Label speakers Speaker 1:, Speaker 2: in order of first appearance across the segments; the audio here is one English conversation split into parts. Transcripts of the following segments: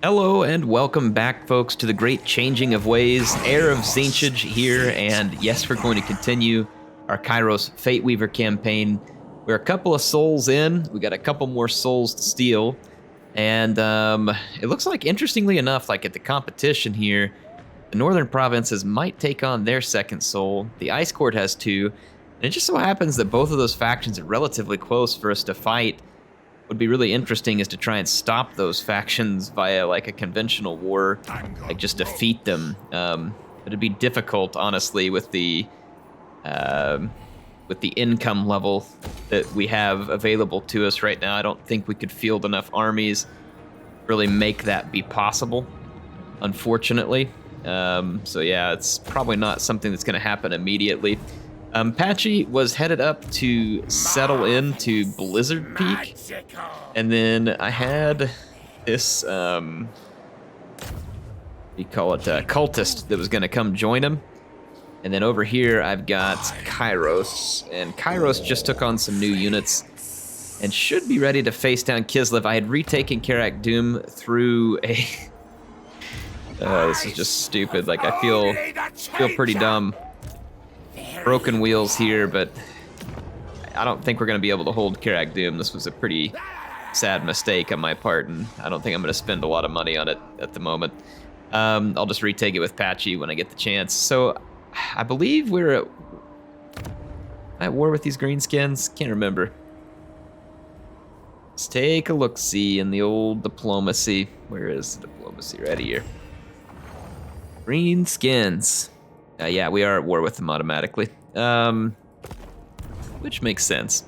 Speaker 1: Hello and welcome back, folks, to the great changing of ways. Heir of Tzeentch here, and yes, we're going to continue our Kairos Fate Weaver campaign. We're a couple of souls in. We got a couple more souls to steal, and it looks like, interestingly enough, like at the competition here, the Northern Provinces might take on their second soul. The Ice Court has two, and it just so happens that both of those factions are relatively close for us to fight. What would be really interesting is to try and stop those factions via like a conventional war, like just defeat them. It'd be difficult, honestly, with the income level that we have available to us right now. I don't think we could field enough armies to really make that be possible, unfortunately. So yeah, it's probably not something that's going to happen immediately. Patchy was headed up to settle into Blizzard Peak, and then I had this, we call it a cultist that was going to come join him. And then over here I've got Kairos, and Kairos just took on some new units and should be ready to face down Kislev. I had retaken Karak Doom through a... this is just stupid. Like, I feel pretty dumb. Broken wheels here, but I don't think we're going to be able to hold Karak Doom. This was a pretty sad mistake on my part, and I don't think I'm going to spend a lot of money on it at the moment. I'll just retake it with Patchy when I get the chance. So I believe we're at war with these Greenskins. Can't remember. Let's take a look-see in the old diplomacy. Where is the diplomacy? Right here. Greenskins. Yeah, we are at war with them automatically, which makes sense.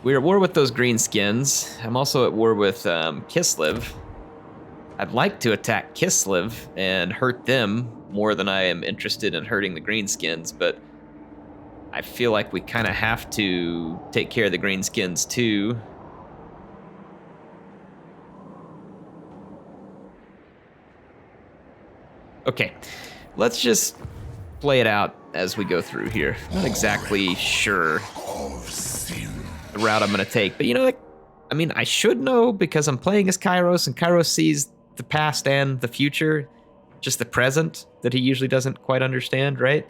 Speaker 1: We're at war with those Greenskins. I'm also at war with Kislev. I'd like to attack Kislev and hurt them more than I am interested in hurting the Greenskins, but I feel like we kind of have to take care of the Greenskins too. Okay, let's just play it out as we go through here. Not exactly sure the route I'm gonna take, but you know, like, I mean, I should know because I'm playing as Kairos, and Kairos sees the past and the future, just the present that he usually doesn't quite understand, right?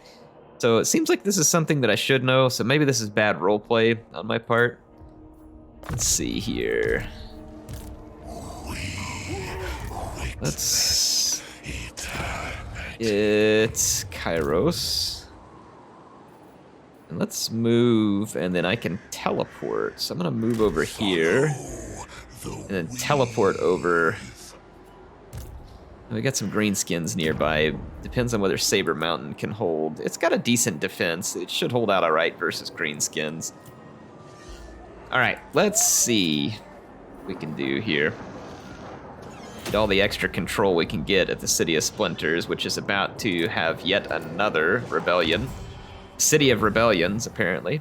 Speaker 1: So it seems like this is something that I should know, so maybe this is bad roleplay on my part. Let's see here. It's Kairos. And let's move, and then I can teleport. So I'm gonna move over here, and then teleport over. We got some Greenskins nearby. Depends on whether Saber Mountain can hold. It's got a decent defense. It should hold out all right versus Greenskins. All right, let's see what we can do here. Get all the extra control we can get at the City of Splinters, which is about to have yet another rebellion. City of Rebellions, apparently.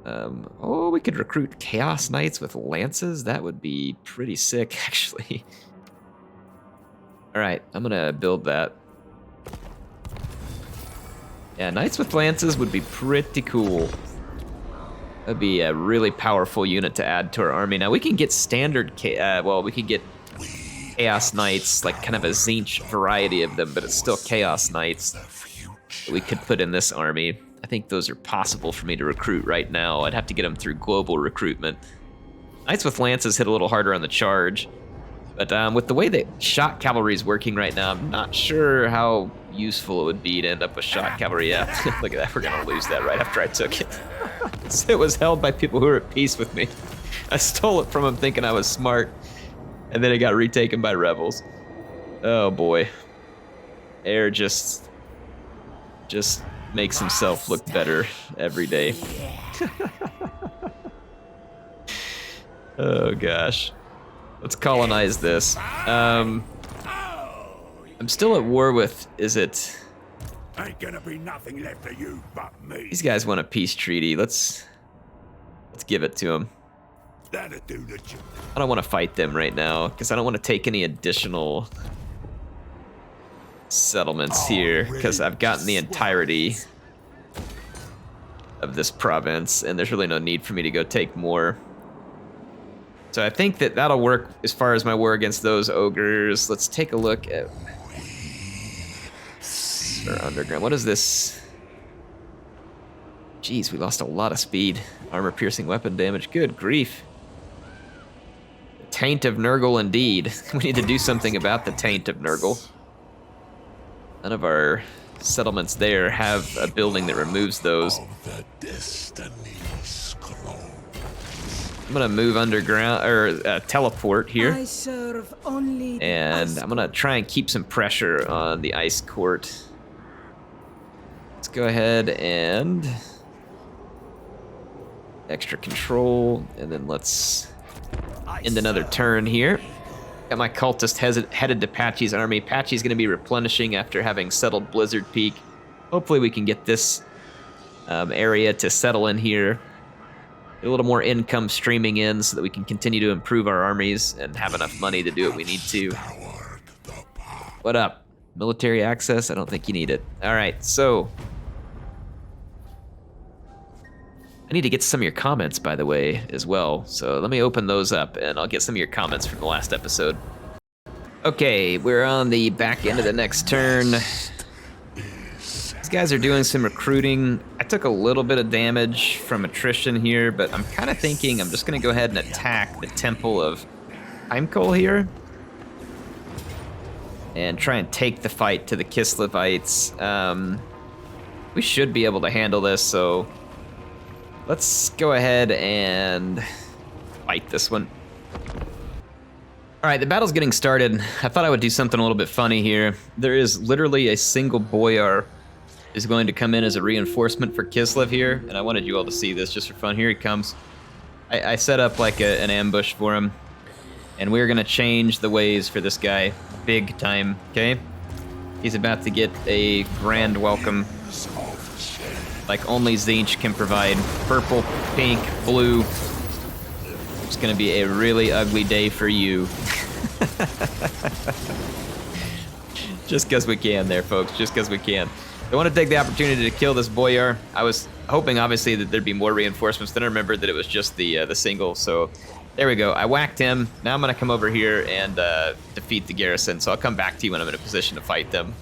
Speaker 1: Oh, we could recruit Chaos Knights with lances. That would be pretty sick, actually. All right, I'm gonna build that. Yeah, Knights with lances would be pretty cool. That'd be a really powerful unit to add to our army. Now we can get standard, we can get Chaos Knights, like kind of a Tzeentch variety of them, but it's still Chaos Knights that we could put in this army. I think those are possible for me to recruit right now. I'd have to get them through global recruitment. Knights with lances hit a little harder on the charge, but with the way that shot cavalry is working right now, I'm not sure how useful it would be to end up with shot cavalry. Yeah, look at that, we're gonna lose that right after I took it. It was held by people who were at peace with me. I stole it from them thinking I was smart, and then it got retaken by rebels. Oh boy. Heir just makes himself look better every day. Oh gosh. Let's colonize this. I'm still at war with, is it?
Speaker 2: Ain't gonna be nothing left of you but me.
Speaker 1: These guys want a peace treaty. Let's give it to them.
Speaker 2: That'll do the job.
Speaker 1: I don't want to fight them right now because I don't want to take any additional settlements here because I've gotten the entirety of this province and there's really no need for me to go take more. So I think that that'll work as far as my war against those ogres. Let's take a look at our underground. What is this? Jeez, we lost a lot of speed. Armor-piercing weapon damage. Good grief. Taint of Nurgle, indeed. We need to do something about the Taint of Nurgle. None of our settlements there have a building that removes those. I'm gonna move underground, or teleport here.
Speaker 3: I serve only
Speaker 1: And I'm gonna try and keep some pressure on the ice court. Let's go ahead and extra control, and then let's end another turn here. Got my cultist headed to Patchy's army. Patchy's gonna be replenishing after having settled Blizzard Peak. Hopefully we can get this area to settle in here. Get a little more income streaming in so that we can continue to improve our armies and have enough money to do what we need to. What up? Military access? I don't think you need it. All right, so I need to get some of your comments, by the way, as well. So let me open those up, and I'll get some of your comments from the last episode. Okay, we're on the back end of the next turn. These guys are doing some recruiting. I took a little bit of damage from attrition here, but I'm kind of thinking I'm just going to go ahead and attack the Temple of Heimkohl here and try and take the fight to the Kislevites. We should be able to handle this, so let's go ahead and fight this one. All right, the battle's getting started. I thought I would do something a little bit funny here. There is literally a single boyar is going to come in as a reinforcement for Kislev here, and I wanted you all to see this just for fun. Here he comes. I set up like an ambush for him, and we're gonna change the ways for this guy big time, okay? He's about to get a grand welcome like only Tzeentch can provide. Purple, pink, blue. It's gonna be a really ugly day for you. Just because we can there, folks, just because we can. I want to take the opportunity to kill this boyar. I was hoping, obviously, that there'd be more reinforcements. Then I remembered that it was just the single, so there we go. I whacked him. Now I'm gonna come over here and defeat the garrison, so I'll come back to you when I'm in a position to fight them.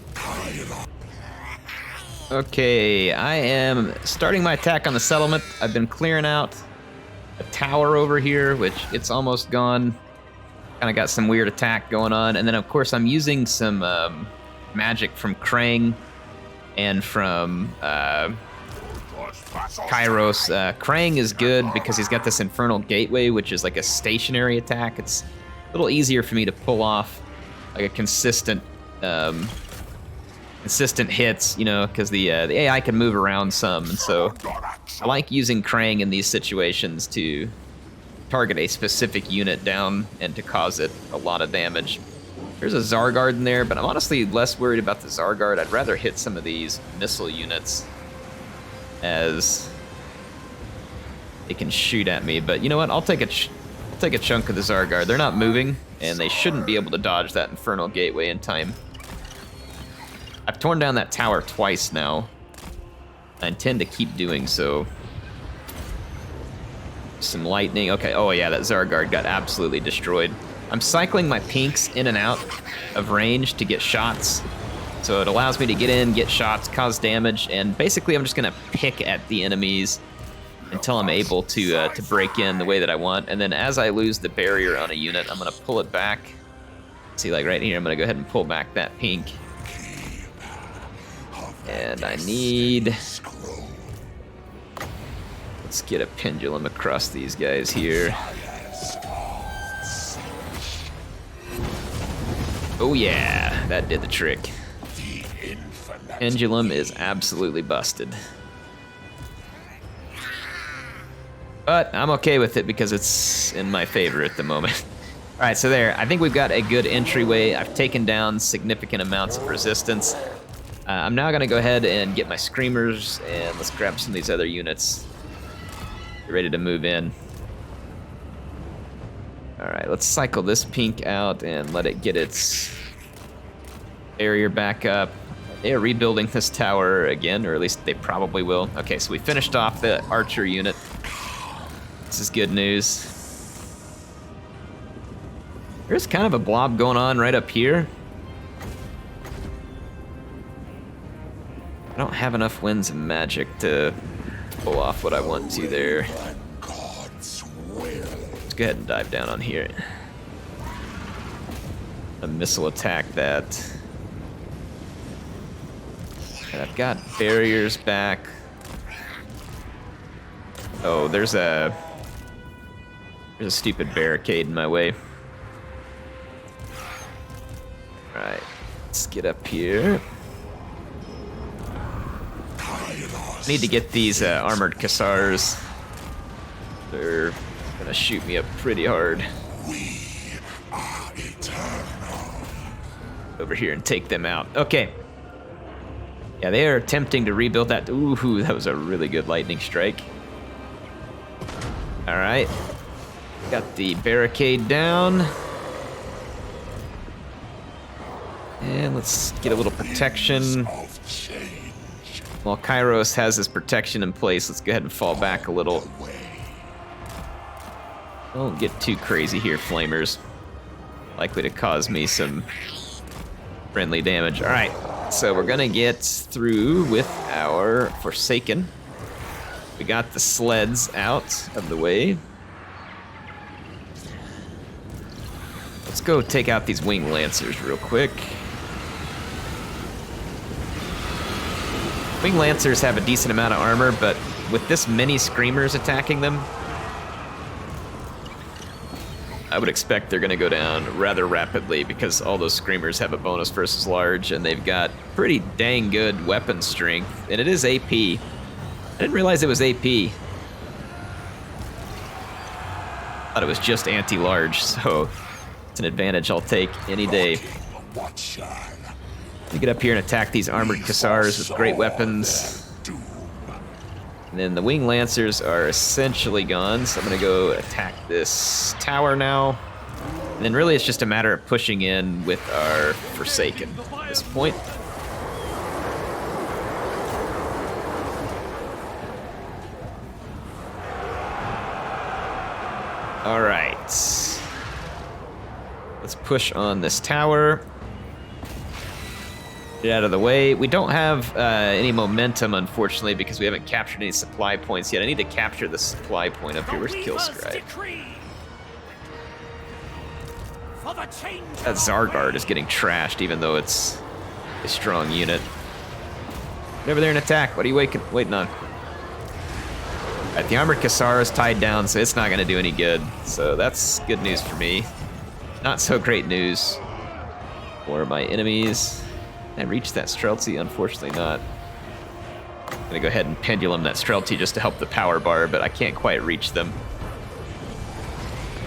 Speaker 1: Okay, I am starting my attack on the settlement. I've been clearing out a tower over here, which it's almost gone. Kind of got some weird attack going on. And then, of course, I'm using some magic from Krang and from Kairos. Krang is good because he's got this Infernal Gateway, which is like a stationary attack. It's a little easier for me to pull off like a consistent hits, you know, because the AI can move around some, and so I like using Krang in these situations to target a specific unit down and to cause it a lot of damage. There's a Zargard in there, but I'm honestly less worried about the Zargard. I'd rather hit some of these missile units as they can shoot at me. But you know what? I'll take a chunk of the Zargard. They're not moving, and they shouldn't be able to dodge that Infernal Gateway in time. I've torn down that tower twice now. I intend to keep doing so. Some lightning. Okay, oh yeah, that Zargard got absolutely destroyed. I'm cycling my pinks in and out of range to get shots. So it allows me to get in, get shots, cause damage, and basically I'm just gonna pick at the enemies until I'm able to break in the way that I want. And then as I lose the barrier on a unit, I'm gonna pull it back. See, like right here, I'm gonna go ahead and pull back that pink. And I need... Let's get a pendulum across these guys here. Oh yeah, that did the trick. Pendulum is absolutely busted. But I'm okay with it because it's in my favor at the moment. All right, so there, I think we've got a good entryway. I've taken down significant amounts of resistance. I'm now gonna go ahead and get my screamers, and let's grab some of these other units. Get ready to move in. All right, let's cycle this pink out and let it get its barrier back up. They are rebuilding this tower again, or at least they probably will. Okay, so we finished off the archer unit. This is good news. There's kind of a blob going on right up here. I don't have enough winds and magic to pull off what I want to there. Let's go ahead and dive down on here. A missile attack that. And I've got barriers back. Oh, there's a stupid barricade in my way. Alright, let's get up here. I need to get these armored Cassars. They're gonna shoot me up pretty hard.
Speaker 2: We are eternal.
Speaker 1: Over here and take them out. Okay. Yeah, they are attempting to rebuild that. Ooh, that was a really good lightning strike. All right. Got the barricade down. And let's get a little protection. While Kairos has his protection in place, let's go ahead and fall back a little. Don't get too crazy here, flamers. Likely to cause me some friendly damage. All right, so we're gonna get through with our Forsaken. We got the sleds out of the way. Let's go take out these wing lancers real quick. Wing lancers have a decent amount of armor, but with this many screamers attacking them, I would expect they're gonna go down rather rapidly because all those screamers have a bonus versus large, and they've got pretty dang good weapon strength, and it is AP. I didn't realize it was AP. Thought it was just anti-large, so it's an advantage I'll take any day. You get up here and attack these armored Cassars with great weapons. And then the wing lancers are essentially gone, so I'm gonna go attack this tower now. And then really it's just a matter of pushing in with our Forsaken at this point. All right. Let's push on this tower. Get out of the way. We don't have any momentum, unfortunately, because we haven't captured any supply points yet. I need to capture the supply point up here. Where's Killscribe? That Zargard is getting trashed, even though it's a strong unit. Get over there and attack. What are you waiting on? Alright, the armored Cassar is tied down, so it's not going to do any good. So that's good news for me. Not so great news for my enemies. I reached that Streltsy? Unfortunately not. I'm gonna go ahead and pendulum that Streltsy just to help the power bar, but I can't quite reach them.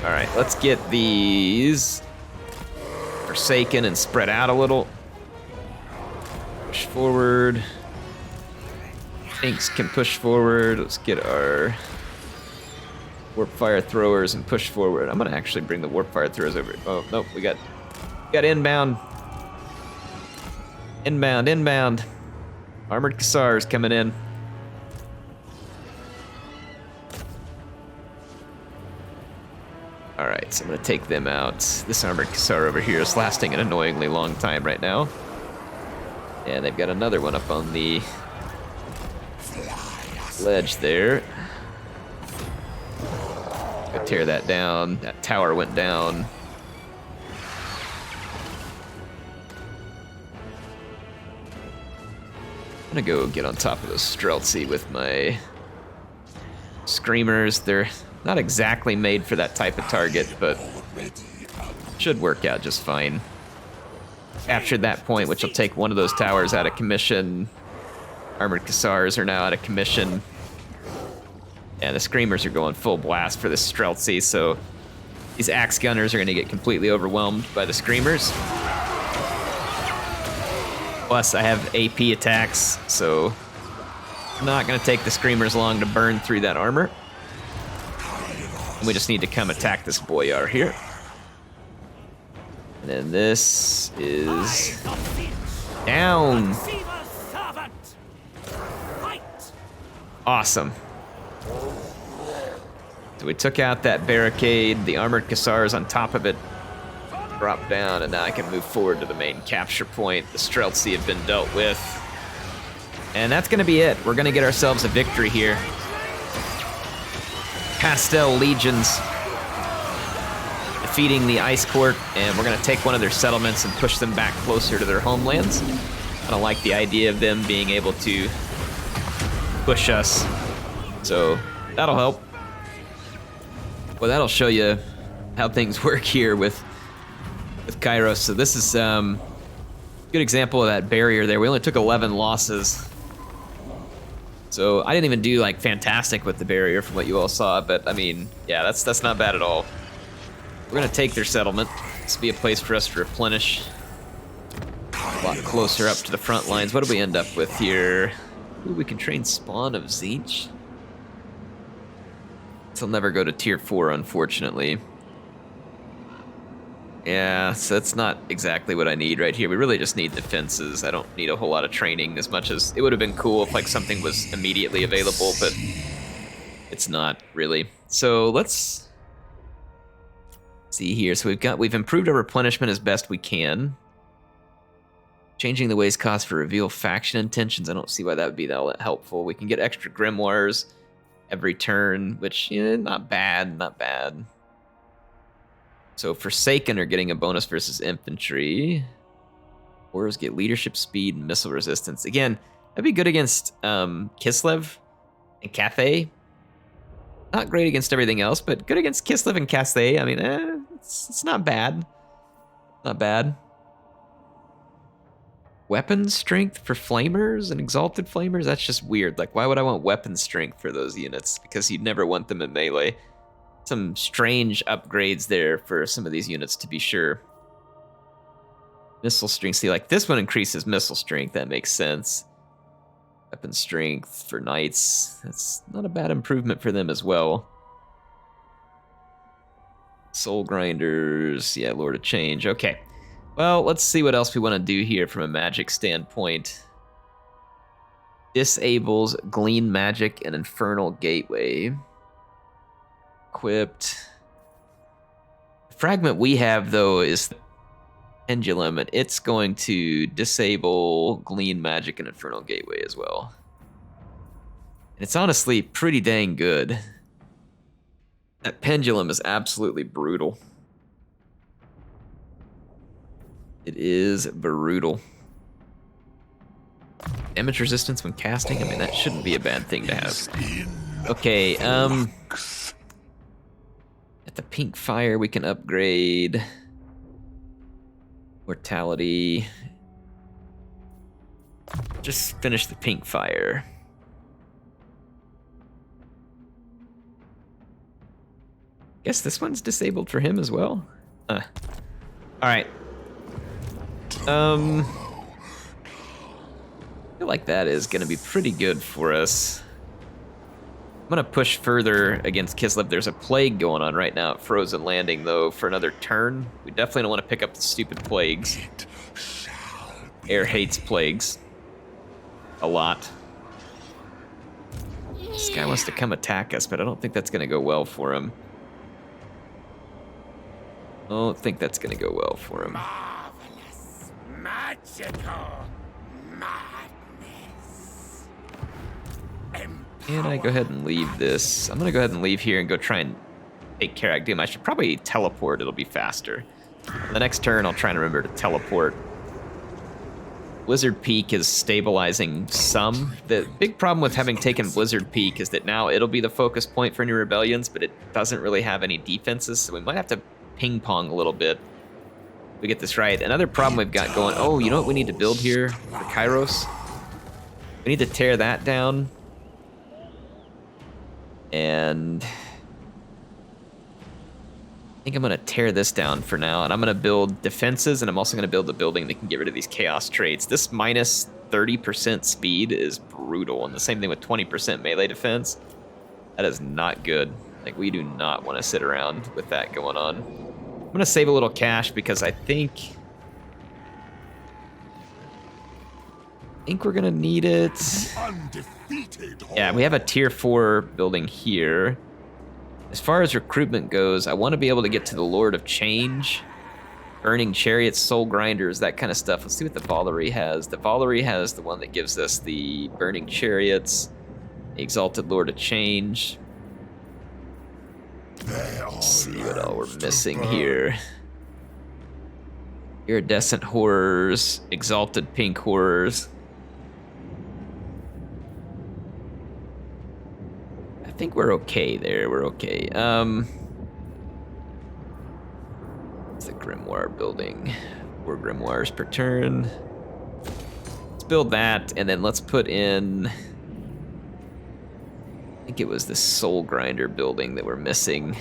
Speaker 1: Alright, let's get these Forsaken and spread out a little. Push forward. Inks can push forward. Let's get our Warp Fire Throwers and push forward. I'm gonna actually bring the Warp Fire Throwers over. Oh, nope, we got inbound. Inbound. Armored Cassars coming in. Alright, so I'm gonna take them out. This armored Cassar over here is lasting an annoyingly long time right now. And they've got another one up on the ledge there. Go tear that down. That tower went down. I'm gonna go get on top of those Streltsy with my Screamers. They're not exactly made for that type of target, but should work out just fine. Captured that point, which will take one of those towers out of commission. Armored Cassars are now out of commission. And the Screamers are going full blast for the Streltsy, so these Axe Gunners are gonna get completely overwhelmed by the Screamers. Plus, I have AP attacks, so I'm not going to take the Screamers long to burn through that armor. And we just need to come attack this Boyar here. And then this is down. Awesome. So we took out that barricade, the armored Cassars on top of it. drop down, and now I can move forward to the main capture point. The Streltsy have been dealt with. And that's gonna be it. We're gonna get ourselves a victory here. Pastel Legions defeating the Ice Court, and we're gonna take one of their settlements and push them back closer to their homelands. I don't like the idea of them being able to push us, so that'll help. Well, that'll show you how things work here with Kairos. So this is a good example of that barrier there. We only took 11 losses. So I didn't even do like fantastic with the barrier from what you all saw, but I mean, yeah, that's not bad at all. We're gonna take their settlement. This will be a place for us to replenish. A lot closer up to the front lines. What do we end up with here? Ooh, we can train Spawn of Tzeentch. This will never go to tier 4, unfortunately. Yeah, so that's not exactly what I need right here. We really just need defenses. I don't need a whole lot of training as much as it would have been cool if like something was immediately available, but it's not really. So let's see here. So we've improved our replenishment as best we can. Changing the ways cost for reveal faction intentions. I don't see why that would be that helpful. We can get extra grimoires every turn, which, you know, not bad, not bad. So Forsaken are getting a bonus versus infantry. Warriors get leadership speed and missile resistance. Again, that'd be good against Kislev and Cathay. Not great against everything else, but good against Kislev and Cathay. I mean, it's not bad. Not bad. Weapon strength for flamers and exalted flamers? That's just weird. Like, why would I want weapon strength for those units? Because you'd never want them in melee. Some strange upgrades there for some of these units, to be sure. Missile strength. See, like, this one increases missile strength. That makes sense. Weapon strength for knights. That's not a bad improvement for them as well. Soul grinders. Yeah, Lord of Change. Okay. Well, let's see what else we want to do here from a magic standpoint. Disables Glean Magic and Infernal Gateway. Equipped. The fragment we have, though, is Pendulum, and it's going to disable Glean Magic and Infernal Gateway as well. And it's honestly pretty dang good. That Pendulum is absolutely brutal. It is brutal. Damage resistance when casting? I mean, that shouldn't be a bad thing to have. Okay, at the pink fire, we can upgrade mortality. Just finish the pink fire. Guess this one's disabled for him as well. All right. I feel like that is going to be pretty good for us. I'm going to push further against Kislev. There's a plague going on right now at Frozen Landing, though, for another turn. We definitely don't want to pick up the stupid plagues. Air hates plagues. A lot. This guy wants to come attack us, but I don't think that's going to go well for him. I don't think that's going to go well for him.
Speaker 2: Magical madness.
Speaker 1: Can I go ahead and leave this? I'm gonna go ahead and leave here and go try and take care of Doom. I should probably teleport, it'll be faster. The next turn, I'll try and remember to teleport. Blizzard Peak is stabilizing some. The big problem with having taken Blizzard Peak is that now it'll be the focus point for new rebellions, but it doesn't really have any defenses, so we might have to ping pong a little bit. We get this right. Another problem we've got going, oh, you know what we need to build here for Kairos? We need to tear that down. And I think I'm gonna tear this down for now, and I'm gonna build defenses, and I'm also gonna build a building that can get rid of these chaos traits. This minus 30% speed is brutal, and the same thing with 20% melee defense. That is not good. Like, we do not want to sit around with that going on. I'm gonna save a little cash because I think we're gonna need it. Yeah, we have a tier 4 building here. As far as recruitment goes, I want to be able to get to the Lord of Change burning chariots, soul grinders, that kind of stuff. Let's see what the Valerie has. The Valerie has the one that gives us the burning chariots, the exalted lord of change. Let's see what all we're missing here. Iridescent horrors, exalted pink horrors. I think we're okay there. We're okay. It's the grimoire building. 4 grimoires per turn. Let's build that, and then let's put in. I think it was the soul grinder building that we're missing.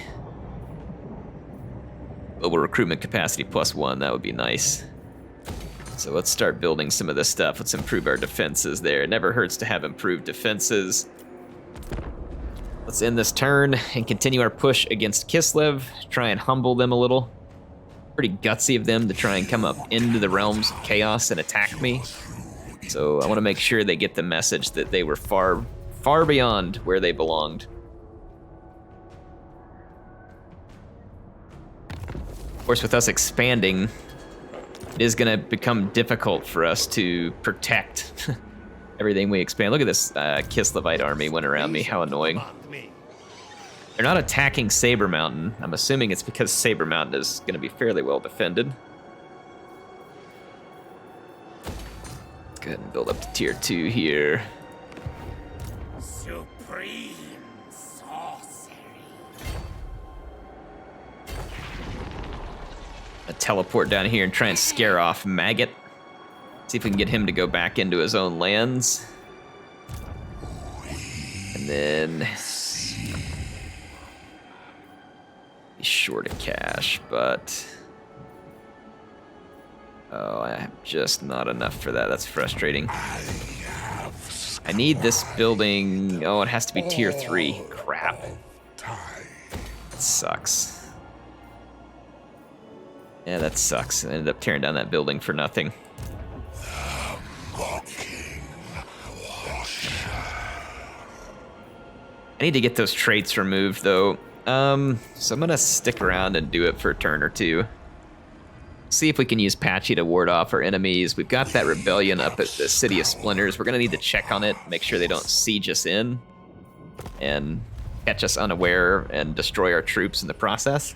Speaker 1: Global recruitment capacity +1. That would be nice. So let's start building some of this stuff. Let's improve our defenses there. It never hurts to have improved defenses. Let's end this turn and continue our push against Kislev. Try and humble them a little. Pretty gutsy of them to try and come up into the realms of chaos and attack me. So I want to make sure they get the message that they were far, far beyond where they belonged. Of course, with us expanding, it is going to become difficult for us to protect everything we expand. Look at this Kislevite army went around me. How annoying. They're not attacking Saber Mountain. I'm assuming it's because Saber Mountain is going to be fairly well defended. Let's go ahead and build up to tier 2 here.
Speaker 2: Supreme sorcery.
Speaker 1: A teleport down here and try and scare off Maggot. See if we can get him to go back into his own lands. And then he's short of cash, but oh, I have just not enough for that. That's frustrating. I need this building. Oh, it has to be tier 3. Crap. That sucks. Yeah, that sucks. I ended up tearing down that building for nothing. I need to get those traits removed, though. So I'm gonna stick around and do it for a turn or two. See if we can use Patchy to ward off our enemies. We've got that rebellion up at the City of Splinters. We're gonna need to check on it, make sure they don't siege us in and catch us unaware and destroy our troops in the process.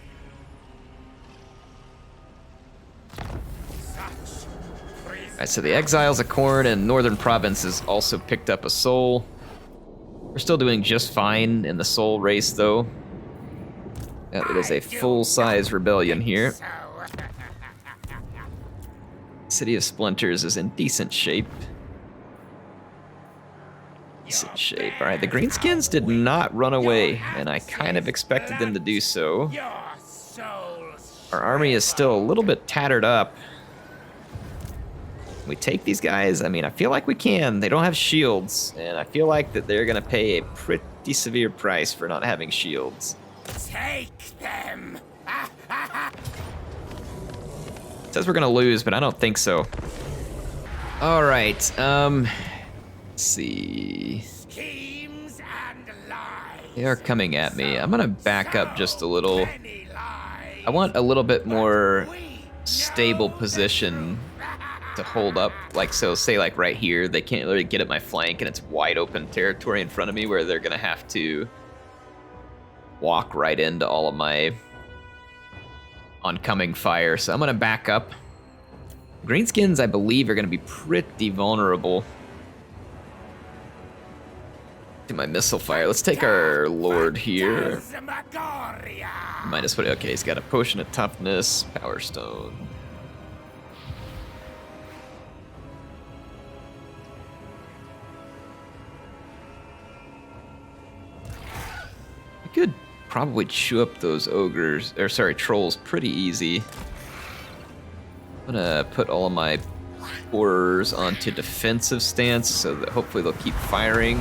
Speaker 1: Alright, so the Exiles of Khorne and Northern Provinces also picked up a soul. We're still doing just fine in the soul race, though. It is a full-size rebellion here. City of Splinters is in decent shape. Decent shape. Alright, the Greenskins did not run away, and I kind of expected them to do so. Our army is still a little bit tattered up. Can we take these guys? I mean, I feel like we can. They don't have shields, and I feel like that they're gonna pay a pretty severe price for not having shields.
Speaker 2: Take them.
Speaker 1: It says we're gonna lose, but I don't think so. All right, let's see.
Speaker 2: Schemes and lies.
Speaker 1: They are coming at me. I'm gonna back up just a little. I want a little bit more stable position to hold up, like, so say like right here, they can't really get at my flank and it's wide open territory in front of me where they're gonna have to walk right into all of my oncoming fire. So I'm gonna back up. Greenskins, I believe, are gonna be pretty vulnerable to my missile fire. Let's take our lord here. Minus what? Okay, he's got a potion of toughness, power stone. Could probably chew up those ogres, or sorry, trolls pretty easy. I'm gonna put all of my horrors onto defensive stance so that hopefully they'll keep firing.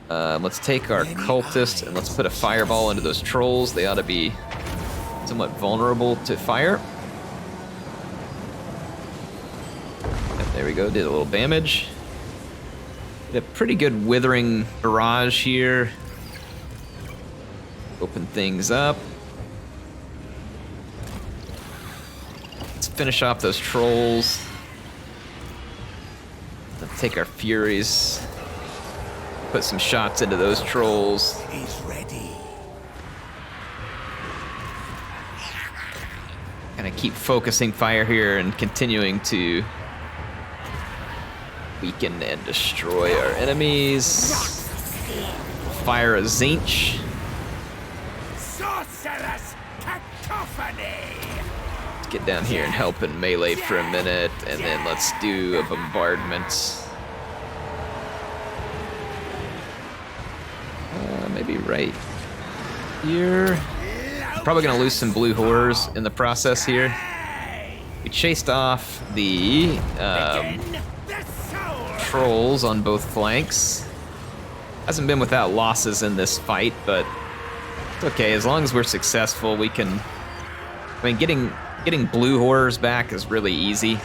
Speaker 1: Let's take our cultist and let's put a fireball into those trolls. They ought to be somewhat vulnerable to fire. Yep, there we go, did a little damage. Did a pretty good withering barrage here. Open things up. finish off those trolls. Let's take our furies. Put some shots into those trolls.
Speaker 2: He's ready.
Speaker 1: Gonna keep focusing fire here and continuing to weaken and destroy our enemies. Fire a Tzeentch.
Speaker 2: Sorcerous cacophony.
Speaker 1: Let's get down here and help in melee for a minute, and then let's do a bombardment. Maybe right here. Probably gonna lose some blue horrors in the process here. We chased off the trolls on both flanks. Hasn't been without losses in this fight, but it's okay. As long as we're successful, we can... I mean, getting blue horrors back is really easy.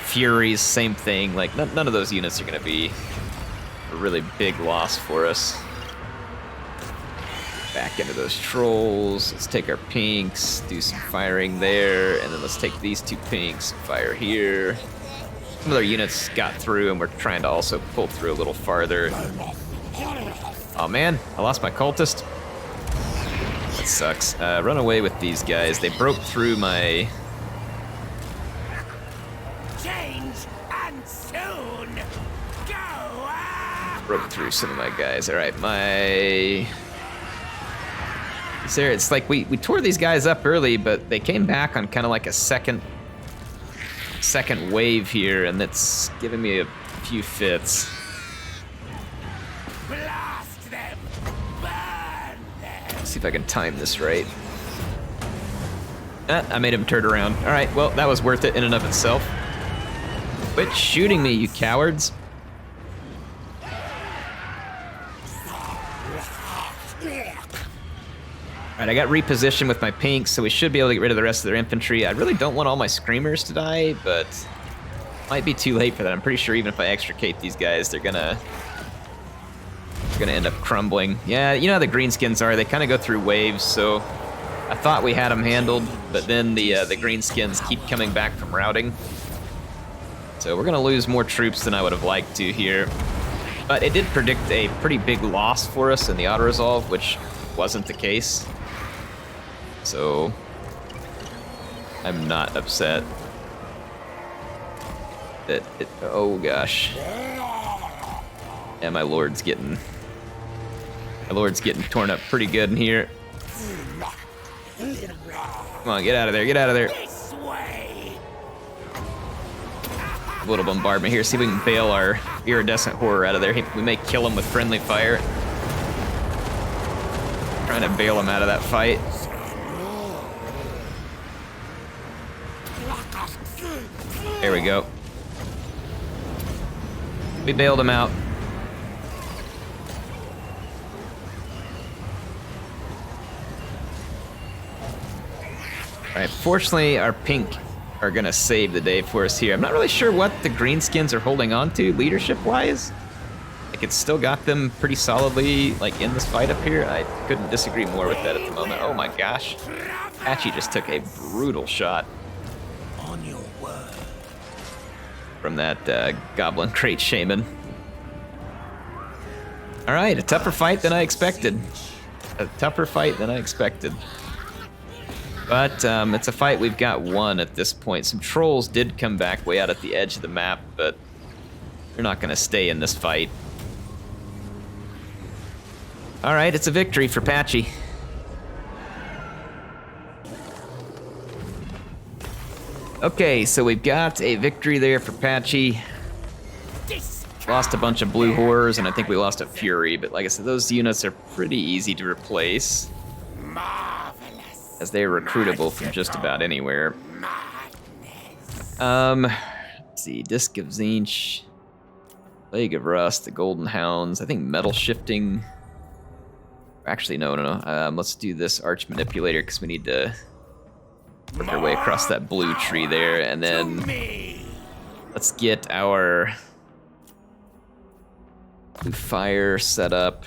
Speaker 1: Furies, same thing. Like, none of those units are gonna be a really big loss for us. Back into those trolls. Let's take our pinks, do some firing there, and then let's take these two pinks, fire here. Some of their units got through, and we're trying to also pull through a little farther. Oh man, I lost my cultist. That sucks. Run away with these guys. They broke through my...
Speaker 2: Change and soon. Go.
Speaker 1: Broke through some of my guys. All right, my... It's like we tore these guys up early, but they came back on kind of like a second wave here, and that's giving me a few fits.
Speaker 2: Blast them. Burn them.
Speaker 1: Let's see if I can time this right. I made him turn around. All right, well, that was worth it in and of itself. Quit shooting me, you cowards. Alright, I got repositioned with my pinks, so we should be able to get rid of the rest of their infantry. I really don't want all my screamers to die, but might be too late for that. I'm pretty sure even if I extricate these guys, they're gonna end up crumbling. Yeah, you know how the greenskins are. They kind of go through waves, so I thought we had them handled, but then the greenskins keep coming back from routing. So we're gonna lose more troops than I would have liked to here. But it did predict a pretty big loss for us in the auto-resolve, which wasn't the case. So I'm not upset that it, oh gosh. Yeah, my lord's getting torn up pretty good in here. Come on, get out of there, get out of there.
Speaker 2: This way.
Speaker 1: A little bombardment here, see if we can bail our iridescent horror out of there. We may kill him with friendly fire. Trying to bail him out of that fight. There we go. We bailed him out. Alright, fortunately our pink are gonna save the day for us here. I'm not really sure what the greenskins are holding on to leadership-wise. Like, it's still got them pretty solidly, like, in this fight up here. I couldn't disagree more with that at the moment. Oh my gosh. Patchy just took a brutal shot.
Speaker 2: On your word.
Speaker 1: From that Goblin Crate Shaman. Alright, a tougher fight than I expected. A tougher fight than I expected. But it's a fight we've got won at this point. Some trolls did come back way out at the edge of the map, but they're not gonna stay in this fight. Alright, it's a victory for Patchy. Okay, so we've got a victory there for Patchy. Lost a bunch of blue horrors, and I think we lost a fury, but like I said, those units are pretty easy to replace, as they are recruitable from just about anywhere. Let's see, Disc of Tzeentch, Plague of Rust, the Golden Hounds, I think Metal Shifting. Actually, no. Let's do this Arch Manipulator, because we need to work our way across that blue tree there, and then let's get our blue fire set up.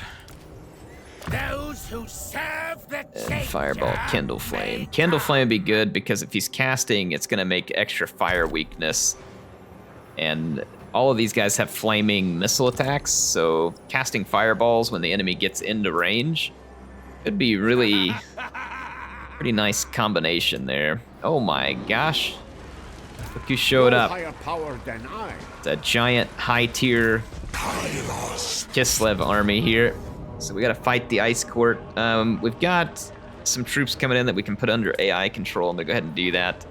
Speaker 2: Those who serve the
Speaker 1: And Fireball,
Speaker 2: Tzeentch
Speaker 1: Kindle Flame.
Speaker 2: may
Speaker 1: Kindle Flame would be good because if he's casting, it's going to make extra fire weakness. And all of these guys have flaming missile attacks, so casting fireballs when the enemy gets into range could be really pretty nice combination there. Oh my gosh. Look who showed up.
Speaker 2: higher power than I.
Speaker 1: It's a giant high-tier Kislev army here. So we gotta fight the Ice Court. We've got some troops coming in that we can put under AI control. I'm gonna go ahead and do that.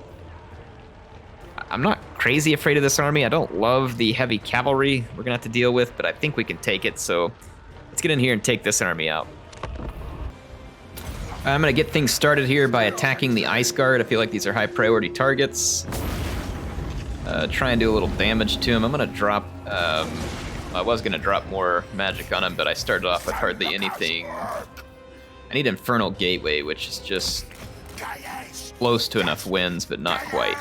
Speaker 1: I'm not crazy afraid of this army. I don't love the heavy cavalry we're gonna have to deal with, but I think we can take it. So let's get in here and take this army out. I'm gonna get things started here by attacking the Ice Guard. I feel like these are high priority targets. Try and do a little damage to him. I'm gonna drop, I was gonna drop more magic on him, but I started off with hardly anything. I need Infernal Gateway, which is just close to enough wins, but not quite.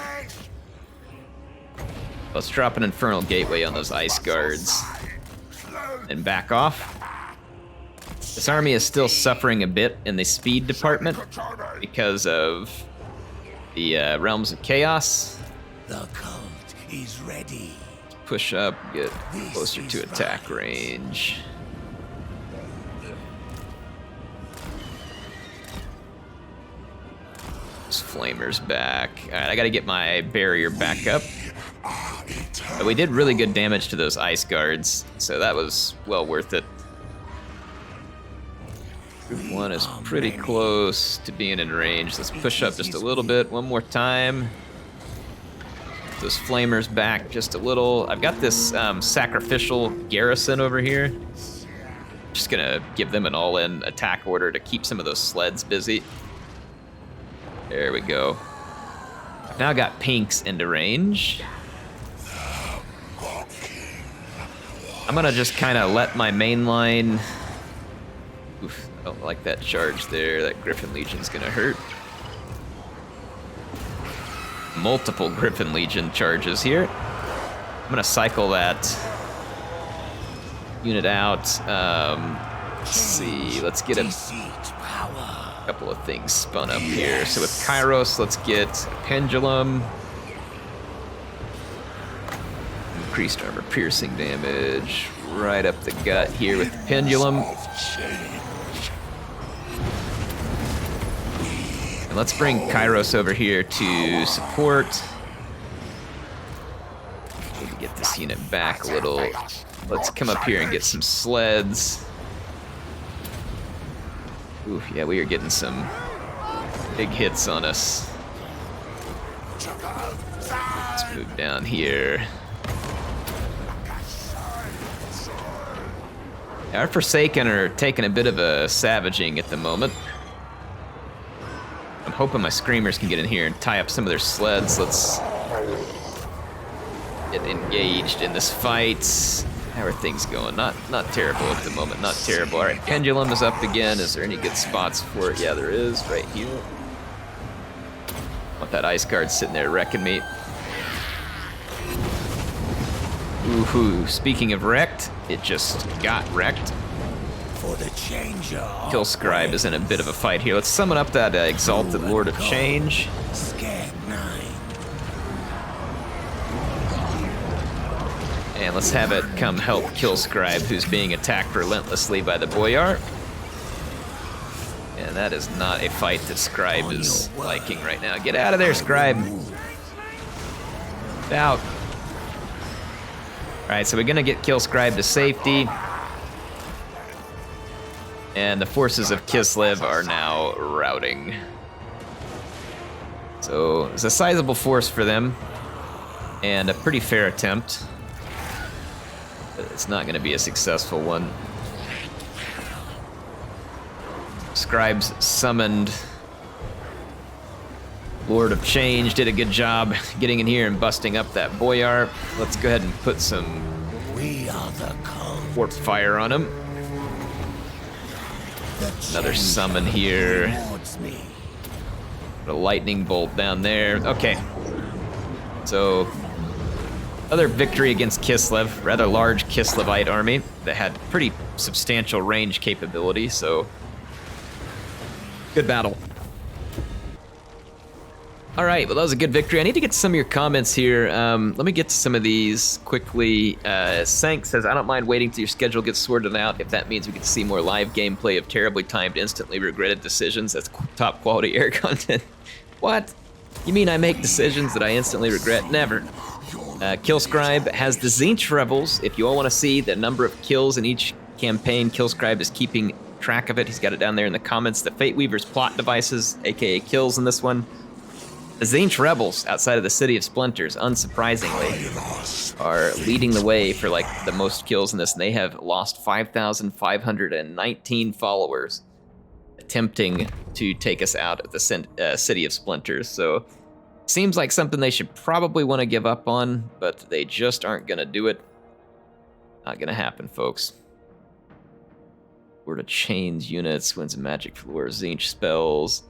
Speaker 1: Let's drop an Infernal Gateway on those Ice Guards and back off. This army is still suffering a bit in the speed department because of the Realms of Chaos.
Speaker 2: The cult is ready.
Speaker 1: Push up, get closer to attack range. This flamer's back. Alright, I gotta get my barrier back up. But we did really good damage to those Ice Guards, so that was well worth it. Group 1 is pretty close to being in range. Let's push up just a little bit, one more time. Those flamers back just a little. I've got this sacrificial garrison over here. Just gonna give them an all-in attack order to keep some of those sleds busy. There we go. Now got pinks into range. I'm gonna just kind of let my main line. Oof, I don't like that charge there. That Griffin Legion's gonna hurt. Multiple Griffin Legion charges here. I'm gonna cycle that unit out. Let's see, let's get a couple of things spun up here. So with Kairos, let's get a Pendulum. Increased armor piercing damage right up the gut here with the Pendulum. And let's bring Kairos over here to support. Need to get this unit back a little. Let's come up here and get some sleds. Ooh, yeah, we are getting some big hits on us. Let's move down here. Our Forsaken are taking a bit of a savaging at the moment. I'm hoping my Screamers can get in here and tie up some of their sleds. Let's get engaged in this fight. How are things going? Not terrible at the moment, not terrible. All right, Pendulum is up again. Is there any good spots for it? Yeah, there is, right here. Want that Ice Guard sitting there wrecking me. Ooh, speaking of wrecked, it just got wrecked.
Speaker 2: For the changer.
Speaker 1: Kill Scribe is in a bit of a fight here. Let's summon up that Exalted Lord of Change.
Speaker 2: Scared 9.
Speaker 1: And let's have it come help Kill Scribe, who's being attacked relentlessly by the Boyar. And that is not a fight that Scribe is liking right now. Get out of there, Scribe. Get out. Alright, so we're gonna get Kill Scribe to safety. And the forces of Kislev are now routing. So it's a sizable force for them. And a pretty fair attempt. But it's not gonna be a successful one. Scribes summoned Lord of Change, did a good job getting in here and busting up that Boyar. Let's go ahead and put some warp fire on him. Another summon here. Put a lightning bolt down there. Okay. So, other victory against Kislev, rather large Kislevite army that had pretty substantial range capability, so Good battle. All right, well, that was a good victory. I need to get to some of your comments here. Let me get to some of these quickly. Sank says, I don't mind waiting till your schedule gets sorted out if that means we get to see more live gameplay of terribly timed, instantly regretted decisions. That's top quality air content. What? You mean I make decisions that I instantly regret? Never. Killscribe has the Tzeentch Rebels. If you all want to see the number of kills in each campaign, Killscribe is keeping track of it. He's got it down there in the comments. The Fate Weaver's plot devices, aka kills in this one. The Tzeentch Rebels, outside of the City of Splinters, unsurprisingly, are leading the way for like the most kills in this, and they have lost 5,519 followers attempting to take us out of the City of Splinters. So, seems like something they should probably want to give up on, but they just aren't gonna do it. Not gonna happen, folks. Word of Chains units, wins a magic floor, Tzeentch spells.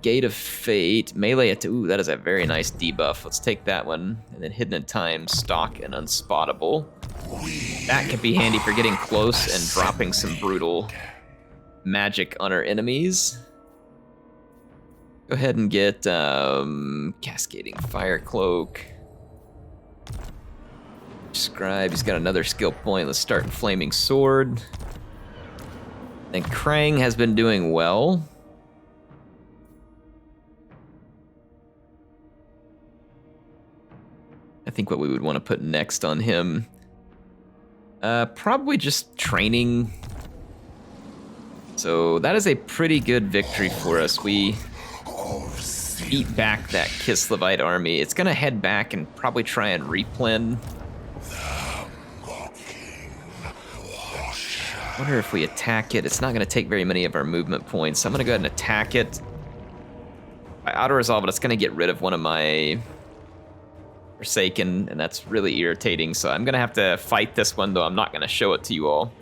Speaker 1: Gate of Fate, melee at, ooh, that is a very nice debuff. Let's take that one. And then Hidden in Time, Stalk, and Unspottable. That could be handy for getting close and dropping some brutal magic on our enemies. Go ahead and get Cascading Fire Cloak. Scribe, he's got another skill point. Let's start Flaming Sword. And Krang has been doing well. I think what we would want to put next on him, probably just training. So that is a pretty good victory for us. We beat back that Kislevite army. It's gonna head back and probably try and replen. I wonder if we attack it. It's not gonna take very many of our movement points. So I'm gonna go ahead and attack it. By auto-resolve it, it's gonna get rid of one of my Forsaken, and that's really irritating, so I'm gonna have to fight this one, though I'm not gonna show it to you all.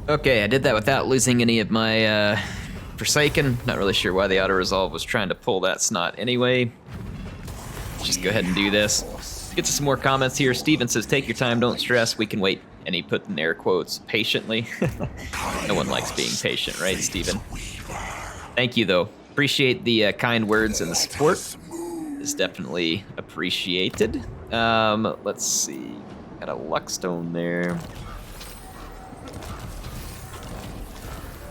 Speaker 1: Okay, I did that without losing any of my Forsaken. Not really sure why the auto-resolve was trying to pull that snot anyway. Let's just go ahead and do this. Get to some more comments here. Steven says, take your time, don't stress, we can wait. And he put in air quotes, patiently. No one likes being patient, right, Steven? Thank you, though. Appreciate the kind words and the support. Is definitely appreciated. Let's see. Got a Luckstone there.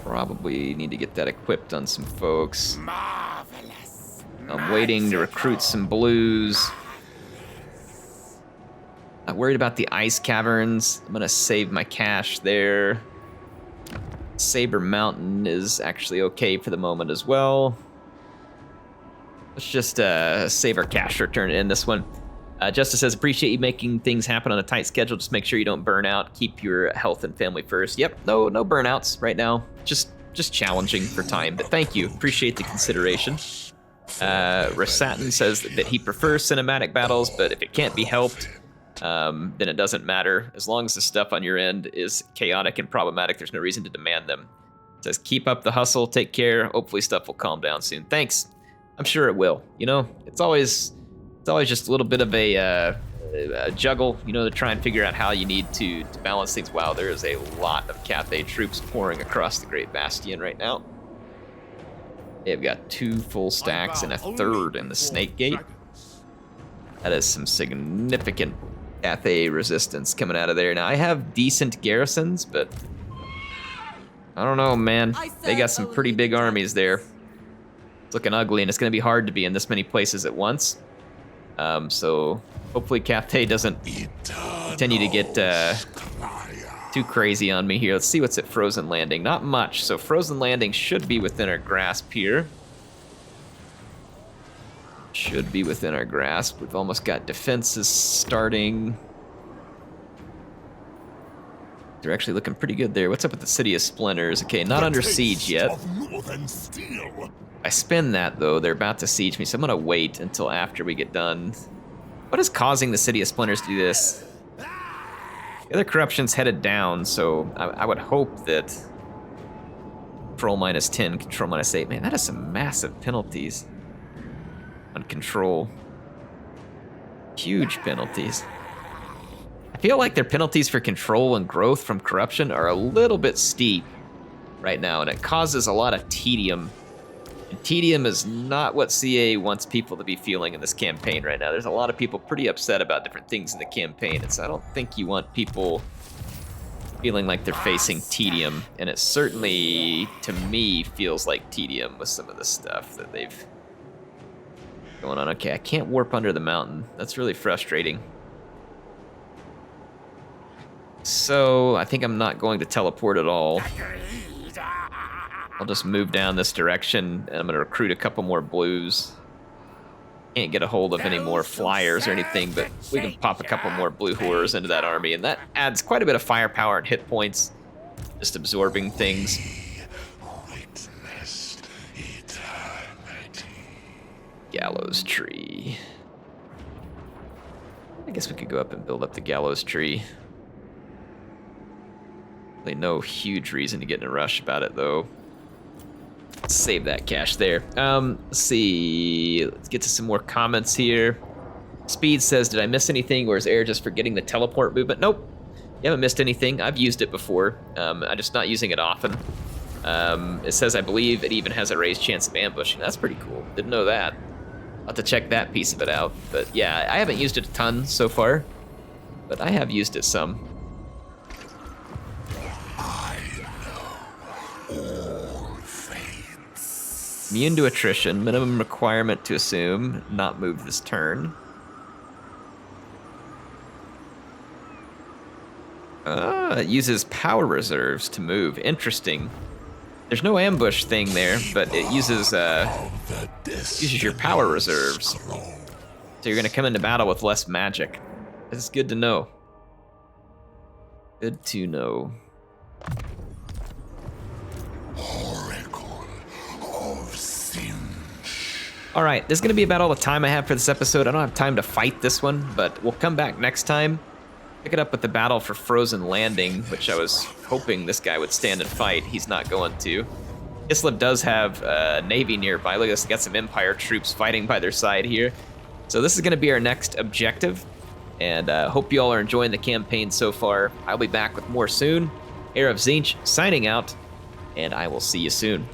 Speaker 1: Probably need to get that equipped on some folks.
Speaker 2: Marvelous.
Speaker 1: I'm waiting to recruit some blues. Not worried about the ice caverns. I'm gonna save my cash there. Saber Mountain is actually okay for the moment as well. Let's just save our cash or turn it in this one. Justice says, appreciate you making things happen on a tight schedule. Just make sure you don't burn out. Keep your health and family first. Yep, no burnouts right now. Just challenging for time, but thank you. Appreciate the consideration. Rasatin says that he prefers cinematic battles, but if it can't be helped, then it doesn't matter. As long as the stuff on your end is chaotic and problematic, there's no reason to demand them. It says, keep up the hustle, take care. Hopefully stuff will calm down soon. Thanks. I'm sure it will. You know, it's always just a little bit of a juggle, you know, to try and figure out how you need to balance things. Wow, there is a lot of Cathay troops pouring across the Great Bastion right now. They've got 2 full stacks and a 3rd in the Snake Gate. That is some significant Cathay resistance coming out of there. Now, I have decent garrisons, but I don't know, man. They got some pretty big armies there. It's looking ugly, and it's going to be hard to be in this many places at once. So hopefully Cathay doesn't continue to get too crazy on me here. Let's see what's at Frozen Landing. Not much, so Frozen Landing should be within our grasp here. Should be within our grasp. We've almost got defenses starting. They're actually looking pretty good there. What's up with the City of Splinters? Okay, not under siege yet. I spin that, though. They're about to siege me, so I'm going to wait until after we get done. What is causing the City of Splinters to do this? The other corruption's headed down, so I would hope that control -10, control -8. Man, that is some massive penalties on control. Huge penalties. I feel like their penalties for control and growth from corruption are a little bit steep. right now, and it causes a lot of tedium. And tedium is not what CA wants people to be feeling in this campaign right now. There's a lot of people pretty upset about different things in the campaign, and so I don't think you want people feeling like they're facing tedium, and it certainly, to me, feels like tedium with some of the stuff that they've going on. Okay, I can't warp under the mountain. That's really frustrating. So I think I'm not going to teleport at all. I'll just move down this direction, and I'm going to recruit a couple more blues. Can't get a hold of any more flyers or anything, but we can pop a couple more blue horrors into that army, and that adds quite a bit of firepower and hit points, just absorbing things. Gallows tree. I guess we could go up and build up the gallows tree. Really no huge reason to get in a rush about it, though. Save that cash there. Let's see. Let's get to some more comments here. Speed says, did I miss anything, or is Air just forgetting the teleport movement? Nope. You haven't missed anything. I've used it before. I'm just not using it often. It says, I believe it even has a raised chance of ambushing. That's pretty cool. Didn't know that. I'll have to check that piece of it out. But yeah, I haven't used it a ton so far, but I have used it some. Immune to attrition, minimum requirement to assume, not move this turn. It uses power reserves to move. Interesting. There's no ambush thing there, but it uses your power reserves. So you're gonna come into battle with less magic. This is good to know. Good to know. All right, this is gonna be about all the time I have for this episode. I don't have time to fight this one, but we'll come back next time. Pick it up with the battle for Frozen Landing, which I was hoping this guy would stand and fight. He's not going to. Kislev does have a navy nearby. Look at this, got some Empire troops fighting by their side here. So this is gonna be our next objective, and hope you all are enjoying the campaign so far. I'll be back with more soon. Tzeentch signing out, and I will see you soon.